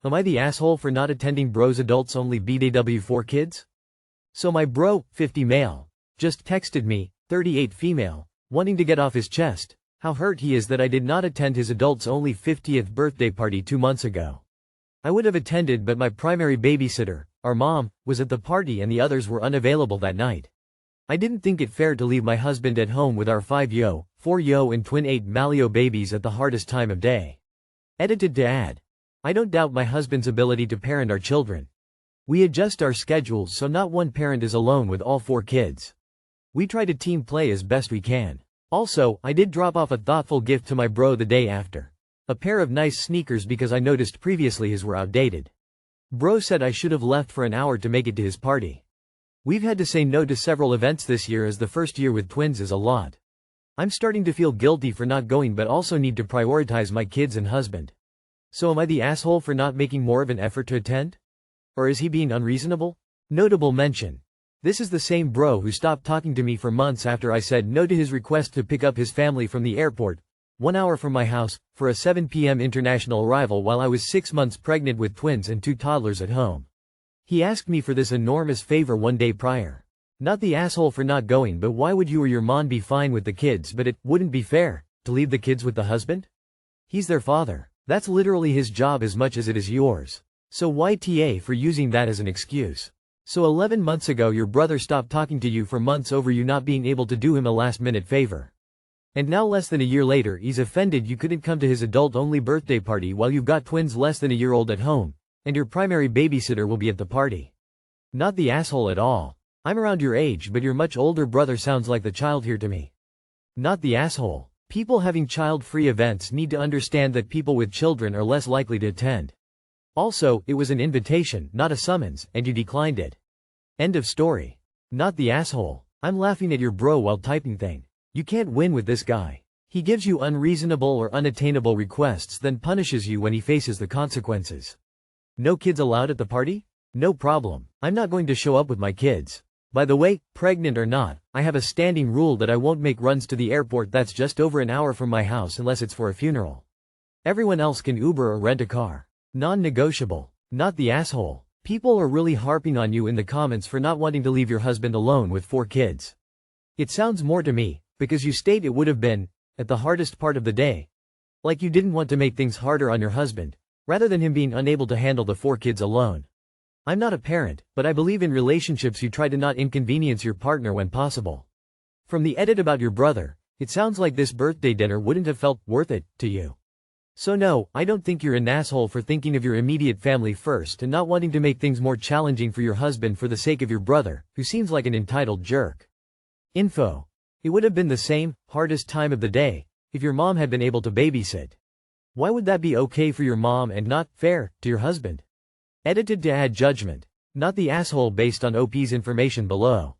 Am I the asshole for not attending bro's adults only bday 4 kids? So my bro, 50 male, just texted me, 38 female, wanting to get off his chest how hurt he is that I did not attend his adults only 50th birthday party 2 months ago. I would have attended, but my primary babysitter, our mom, was at the party and the others were unavailable that night. I didn't think it fair to leave my husband at home with our 5-yo, 4-yo and twin 8-malio babies at the hardest time of day. Edited to add. I don't doubt my husband's ability to parent our children. We adjust our schedules so not one parent is alone with all 4 kids. We try to team play as best we can. Also, I did drop off a thoughtful gift to my bro the day after. A pair of nice sneakers because I noticed previously his were outdated. Bro said I should have left for an hour to make it to his party. We've had to say no to several events this year as the first year with twins is a lot. I'm starting to feel guilty for not going but also need to prioritize my kids and husband. So am I the asshole for not making more of an effort to attend? Or is he being unreasonable? Notable mention. This is the same bro who stopped talking to me for months after I said no to his request to pick up his family from the airport, 1 hour from my house, for a 7 p.m. international arrival while I was 6 months pregnant with twins and 2 toddlers at home. He asked me for this enormous favor 1 day prior. Not the asshole for not going, but why would you or your mom be fine with the kids but it wouldn't be fair to leave the kids with the husband? He's their father. That's literally his job as much as it is yours. So YTA for using that as an excuse. So 11 months ago your brother stopped talking to you for months over you not being able to do him a last-minute favor. And now less than a year later he's offended you couldn't come to his adult-only birthday party while you've got twins less than a year old at home, and your primary babysitter will be at the party. Not the asshole at all. I'm around your age but your much older brother sounds like the child here to me. Not the asshole. People having child-free events need to understand that people with children are less likely to attend. Also, it was an invitation, not a summons, and you declined it. End of story. Not the asshole. I'm laughing at your bro while typing thing. You can't win with this guy. He gives you unreasonable or unattainable requests then punishes you when he faces the consequences. No kids allowed at the party? No problem. I'm not going to show up with my kids. By the way, pregnant or not, I have a standing rule that I won't make runs to the airport that's just over an hour from my house unless it's for a funeral. Everyone else can Uber or rent a car. Non-negotiable. Not the asshole. People are really harping on you in the comments for not wanting to leave your husband alone with 4 kids. It sounds more to me, because you state it would have been, at the hardest part of the day. Like you didn't want to make things harder on your husband, rather than him being unable to handle the 4 kids alone. I'm not a parent, but I believe in relationships you try to not inconvenience your partner when possible. From the edit about your brother, it sounds like this birthday dinner wouldn't have felt worth it to you. So no, I don't think you're an asshole for thinking of your immediate family first and not wanting to make things more challenging for your husband for the sake of your brother, who seems like an entitled jerk. Info. It would have been the same, hardest time of the day, if your mom had been able to babysit. Why would that be okay for your mom and not fair to your husband? Edited to add judgment. Not the asshole based on OP's information below.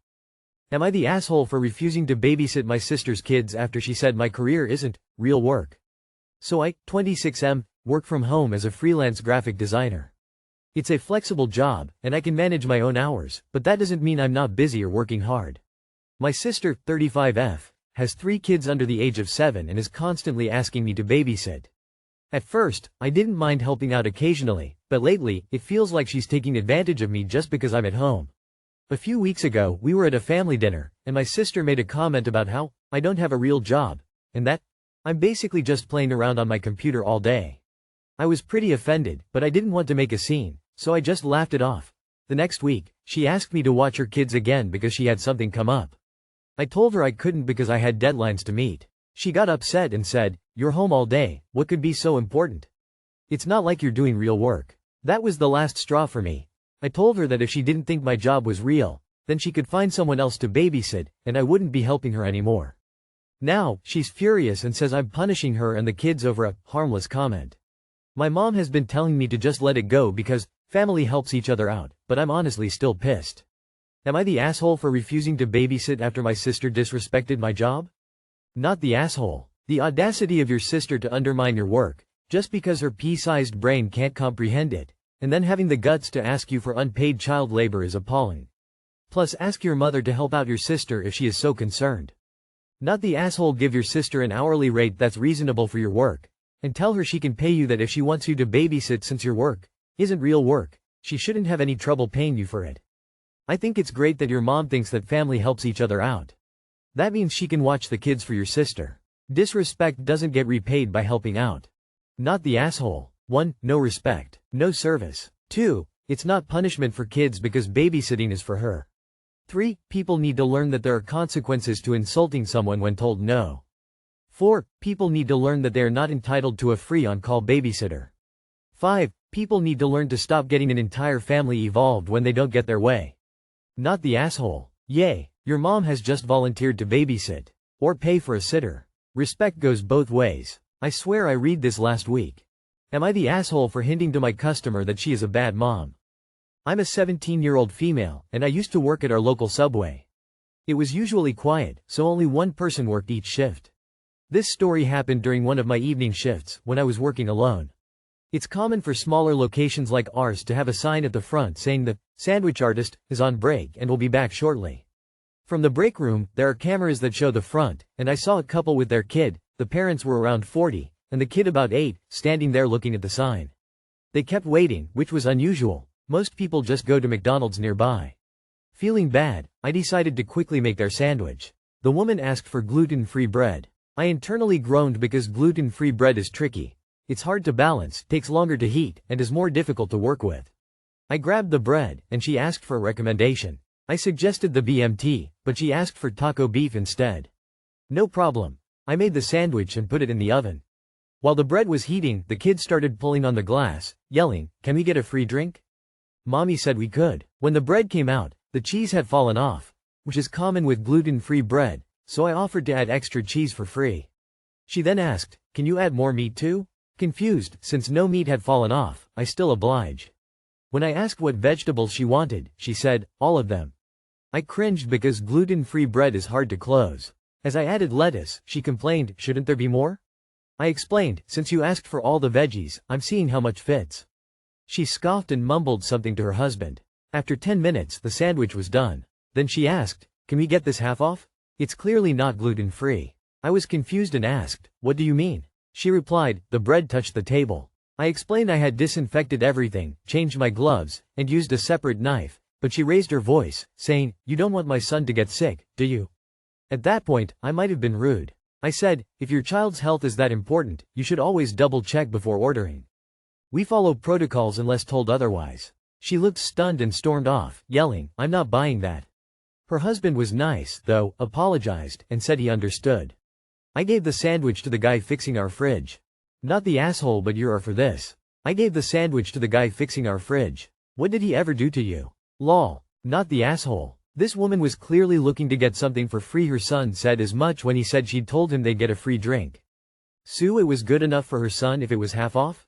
Am I the asshole for refusing to babysit my sister's kids after she said my career isn't real work? So I, 26M, work from home as a freelance graphic designer. It's a flexible job, and I can manage my own hours, but that doesn't mean I'm not busy or working hard. My sister, 35F, has 3 kids under the age of 7 and is constantly asking me to babysit. At first, I didn't mind helping out occasionally, but lately, it feels like she's taking advantage of me just because I'm at home. A few weeks ago, we were at a family dinner, and my sister made a comment about how I don't have a real job, and that I'm basically just playing around on my computer all day. I was pretty offended, but I didn't want to make a scene, so I just laughed it off. The next week, she asked me to watch her kids again because she had something come up. I told her I couldn't because I had deadlines to meet. She got upset and said, "You're home all day, what could be so important? It's not like you're doing real work." That was the last straw for me. I told her that if she didn't think my job was real, then she could find someone else to babysit, and I wouldn't be helping her anymore. Now, she's furious and says I'm punishing her and the kids over a harmless comment. My mom has been telling me to just let it go because family helps each other out, but I'm honestly still pissed. Am I the asshole for refusing to babysit after my sister disrespected my job? Not the asshole. The audacity of your sister to undermine your work, just because her pea-sized brain can't comprehend it, and then having the guts to ask you for unpaid child labor is appalling. Plus ask your mother to help out your sister if she is so concerned. Not the asshole. Give your sister an hourly rate that's reasonable for your work, and tell her she can pay you that if she wants you to babysit since your work isn't real work. She shouldn't have any trouble paying you for it. I think it's great that your mom thinks that family helps each other out. That means she can watch the kids for your sister. Disrespect doesn't get repaid by helping out. Not the asshole. 1. No respect. No service. 2. It's not punishment for kids because babysitting is for her. 3. People need to learn that there are consequences to insulting someone when told no. 4. People need to learn that they are not entitled to a free on-call babysitter. 5. People need to learn to stop getting an entire family involved when they don't get their way. Not the asshole. Yay, your mom has just volunteered to babysit. Or pay for a sitter. Respect goes both ways. I swear I read this last week. Am I the asshole for hinting to my customer that she is a bad mom? I'm a 17-year-old female, and I used to work at our local Subway. It was usually quiet, so only one person worked each shift. This story happened during one of my evening shifts, when I was working alone. It's common for smaller locations like ours to have a sign at the front saying the sandwich artist is on break and will be back shortly. From the break room, there are cameras that show the front, and I saw a couple with their kid. The parents were around 40, and the kid about 8, standing there looking at the sign. They kept waiting, which was unusual. Most people just go to McDonald's nearby. Feeling bad, I decided to quickly make their sandwich. The woman asked for gluten-free bread. I internally groaned because gluten-free bread is tricky. It's hard to balance, takes longer to heat, and is more difficult to work with. I grabbed the bread, and she asked for a recommendation. I suggested the BMT, but she asked for taco beef instead. No problem. I made the sandwich and put it in the oven. While the bread was heating, the kid started pulling on the glass, yelling, "Can we get a free drink?" Mommy said we could. When the bread came out, the cheese had fallen off, which is common with gluten-free bread, so I offered to add extra cheese for free. She then asked, "Can you add more meat too?" Confused, since no meat had fallen off, I still obliged. When I asked what vegetables she wanted, she said, "All of them." I cringed because gluten-free bread is hard to close. As I added lettuce, she complained, "Shouldn't there be more?" I explained, "Since you asked for all the veggies, I'm seeing how much fits." She scoffed and mumbled something to her husband. After 10 minutes, the sandwich was done. Then she asked, "Can we get this half off? It's clearly not gluten-free." I was confused and asked, "What do you mean?" She replied, "The bread touched the table." I explained I had disinfected everything, changed my gloves, and used a separate knife, but she raised her voice, saying, "You don't want my son to get sick, do you?" At that point, I might have been rude. I said, "If your child's health is that important, you should always double-check before ordering. We follow protocols unless told otherwise." She looked stunned and stormed off, yelling, "I'm not buying that." Her husband was nice, though, apologized, and said he understood. I gave the sandwich to the guy fixing our fridge. Not the asshole, but you are for this. I gave the sandwich to the guy fixing our fridge. What did he ever do to you? Lol. Not the asshole. This woman was clearly looking to get something for free. Her son said as much when he said she'd told him they'd get a free drink. Sue, it was good enough for her son if it was half off?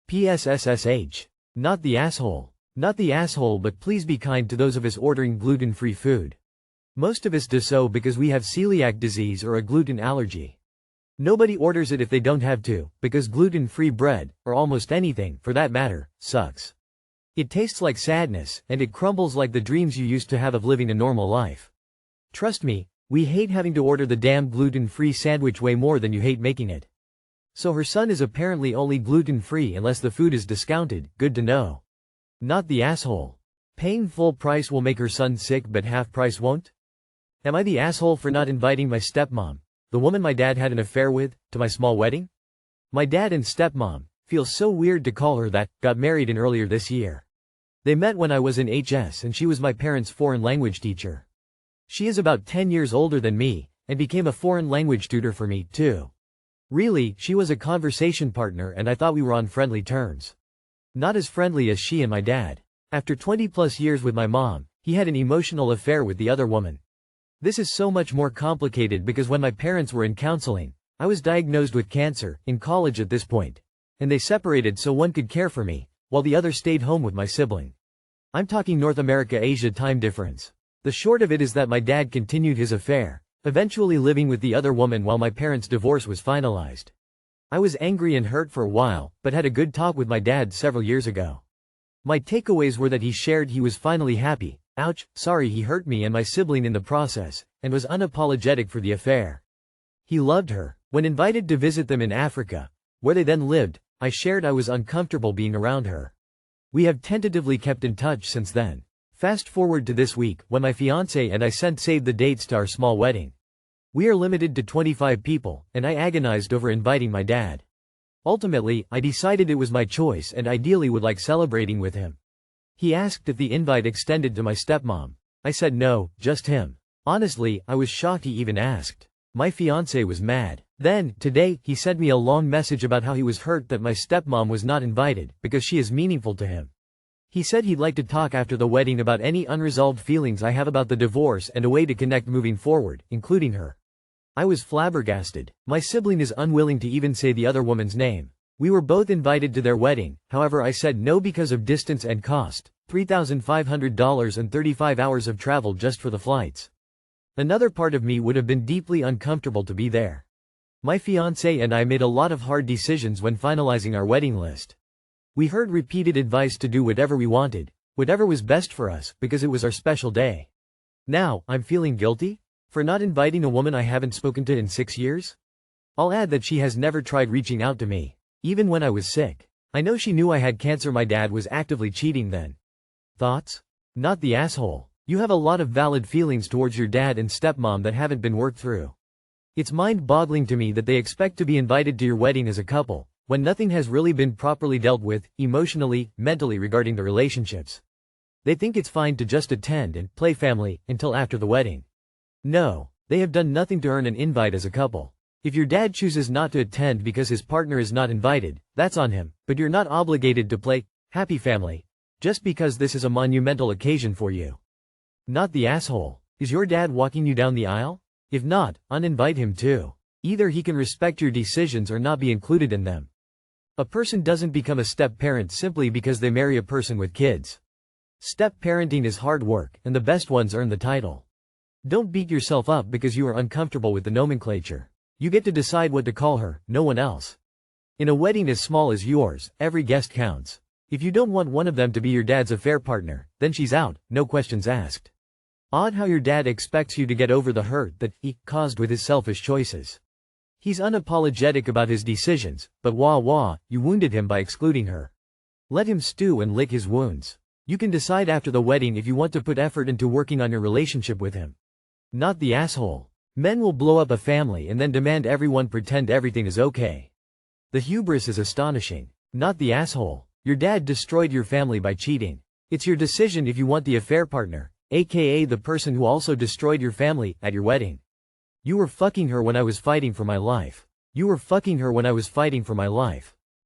PSSSH. Not the asshole. Not the asshole, but please be kind to those of us ordering gluten-free food. Most of us do so because we have celiac disease or a gluten allergy. Nobody orders it if they don't have to, because gluten-free bread, or almost anything, for that matter, sucks. It tastes like sadness, and it crumbles like the dreams you used to have of living a normal life. Trust me, we hate having to order the damn gluten-free sandwich way more than you hate making it. So her son is apparently only gluten-free unless the food is discounted, good to know. Not the asshole. Paying full price will make her son sick but half price won't? Am I the asshole for not inviting my stepmom, the woman my dad had an affair with, to my small wedding? My dad and stepmom, feels so weird to call her that, got married in earlier this year. They met when I was in HS and she was my parents' foreign language teacher. She is about 10 years older than me, and became a foreign language tutor for me, too. Really, she was a conversation partner and I thought we were on friendly terms. Not as friendly as she and my dad. After 20+ years with my mom, he had an emotional affair with the other woman. This is so much more complicated because when my parents were in counseling, I was diagnosed with cancer, in college at this point. And they separated so one could care for me, while the other stayed home with my sibling. I'm talking North America-Asia time difference. The short of it is that my dad continued his affair, eventually living with the other woman while my parents' divorce was finalized. I was angry and hurt for a while, but had a good talk with my dad several years ago. My takeaways were that he shared he was finally happy. Ouch, sorry he hurt me and my sibling in the process, and was unapologetic for the affair. He loved her. When invited to visit them in Africa, where they then lived, I shared I was uncomfortable being around her. We have tentatively kept in touch since then. Fast forward to this week, when my fiancé and I sent save the dates to our small wedding. We are limited to 25 people, and I agonized over inviting my dad. Ultimately, I decided it was my choice and ideally would like celebrating with him. He asked if the invite extended to my stepmom. I said no, just him. Honestly, I was shocked he even asked. My fiancé was mad. Then, today, he sent me a long message about how he was hurt that my stepmom was not invited, because she is meaningful to him. He said he'd like to talk after the wedding about any unresolved feelings I have about the divorce and a way to connect moving forward, including her. I was flabbergasted. My sibling is unwilling to even say the other woman's name. We were both invited to their wedding, however I said no because of distance and cost, $3,500 and 35 hours of travel just for the flights. Another part of me would have been deeply uncomfortable to be there. My fiancé and I made a lot of hard decisions when finalizing our wedding list. We heard repeated advice to do whatever we wanted, whatever was best for us, because it was our special day. Now, I'm feeling guilty? For not inviting a woman I haven't spoken to in 6 years? I'll add that she has never tried reaching out to me, even when I was sick. I know she knew I had cancer. My dad was actively cheating then. Thoughts? Not the asshole. You have a lot of valid feelings towards your dad and stepmom that haven't been worked through. It's mind-boggling to me that they expect to be invited to your wedding as a couple, when nothing has really been properly dealt with, emotionally, mentally regarding the relationships. They think it's fine to just attend and play family until after the wedding. No, they have done nothing to earn an invite as a couple. If your dad chooses not to attend because his partner is not invited, that's on him, but you're not obligated to play happy family just because this is a monumental occasion for you. Not the asshole. Is your dad walking you down the aisle? If not, uninvite him too. Either he can respect your decisions or not be included in them. A person doesn't become a step-parent simply because they marry a person with kids. Step-parenting is hard work, and the best ones earn the title. Don't beat yourself up because you are uncomfortable with the nomenclature. You get to decide what to call her, no one else. In a wedding as small as yours, every guest counts. If you don't want one of them to be your dad's affair partner, then she's out, no questions asked. Odd how your dad expects you to get over the hurt that he caused with his selfish choices. He's unapologetic about his decisions, but you wounded him by excluding her. Let him stew and lick his wounds. You can decide after the wedding if you want to put effort into working on your relationship with him. Not the asshole. Men will blow up a family and then demand everyone pretend everything is okay. The hubris is astonishing. Not the asshole. Your dad destroyed your family by cheating. It's your decision if you want the affair partner, aka the person who also destroyed your family, at your wedding. You were fucking her when I was fighting for my life. You were fucking her when I was fighting for my life.